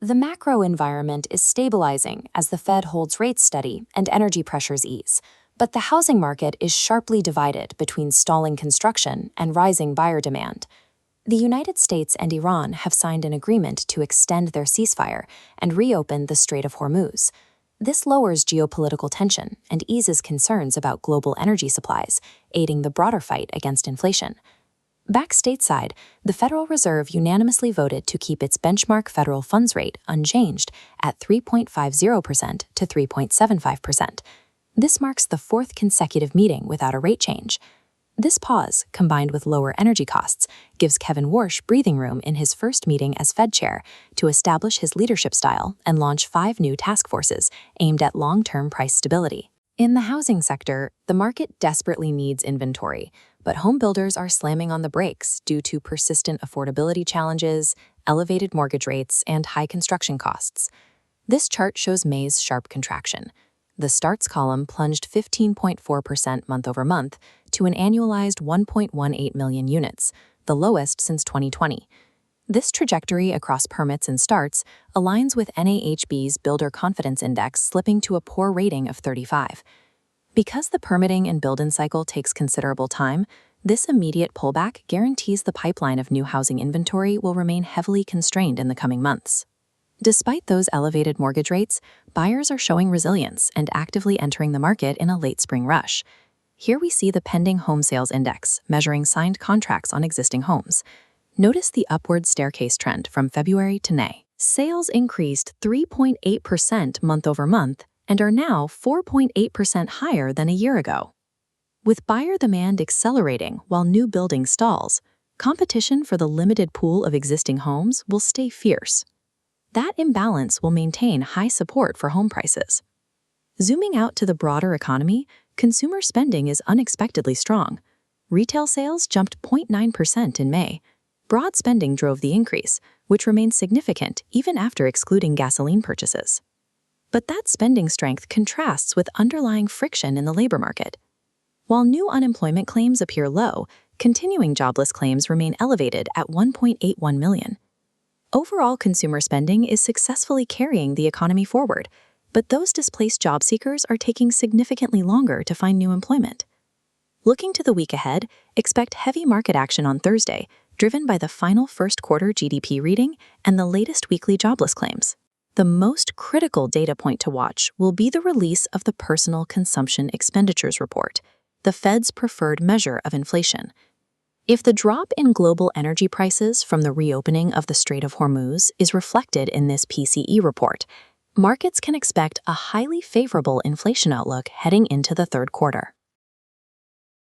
The macro environment is stabilizing as the Fed holds rates steady and energy pressures ease. But the housing market is sharply divided between stalling construction and rising buyer demand. The United States and Iran have signed an agreement to extend their ceasefire and reopen the Strait of Hormuz. This lowers geopolitical tension and eases concerns about global energy supplies, aiding the broader fight against inflation. Back stateside, the Federal Reserve unanimously voted to keep its benchmark federal funds rate unchanged at 3.50% to 3.75%. This marks the fourth consecutive meeting without a rate change. This pause, combined with lower energy costs, gives Kevin Warsh breathing room in his first meeting as Fed chair to establish his leadership style and launch 5 new task forces aimed at long-term price stability. In the housing sector, the market desperately needs inventory, but home builders are slamming on the brakes due to persistent affordability challenges, elevated mortgage rates, and high construction costs. This chart shows May's sharp contraction. The starts column plunged 15.4% month-over-month to an annualized 1.18 million units, the lowest since 2020. This trajectory across permits and starts aligns with NAHB's Builder Confidence Index slipping to a poor rating of 35. Because the permitting and build-in cycle takes considerable time, this immediate pullback guarantees the pipeline of new housing inventory will remain heavily constrained in the coming months. Despite those elevated mortgage rates, buyers are showing resilience and actively entering the market in a late spring rush. Here we see the pending home sales index, measuring signed contracts on existing homes. Notice the upward staircase trend from February to May. Sales increased 3.8% month-over-month and are now 4.8% higher than a year ago. With buyer demand accelerating while new building stalls, competition for the limited pool of existing homes will stay fierce. That imbalance will maintain high support for home prices. Zooming out to the broader economy, consumer spending is unexpectedly strong. Retail sales jumped 0.9% in May. Broad spending drove the increase, which remains significant even after excluding gasoline purchases. But that spending strength contrasts with underlying friction in the labor market. While new unemployment claims appear low, continuing jobless claims remain elevated at 1.81 million. Overall consumer spending is successfully carrying the economy forward, but those displaced job seekers are taking significantly longer to find new employment. Looking to the week ahead, expect heavy market action on Thursday, driven by the final first quarter GDP reading and the latest weekly jobless claims. The most critical data point to watch will be the release of the Personal Consumption Expenditures Report, the Fed's preferred measure of inflation. If the drop in global energy prices from the reopening of the Strait of Hormuz is reflected in this PCE report, markets can expect a highly favorable inflation outlook heading into the third quarter.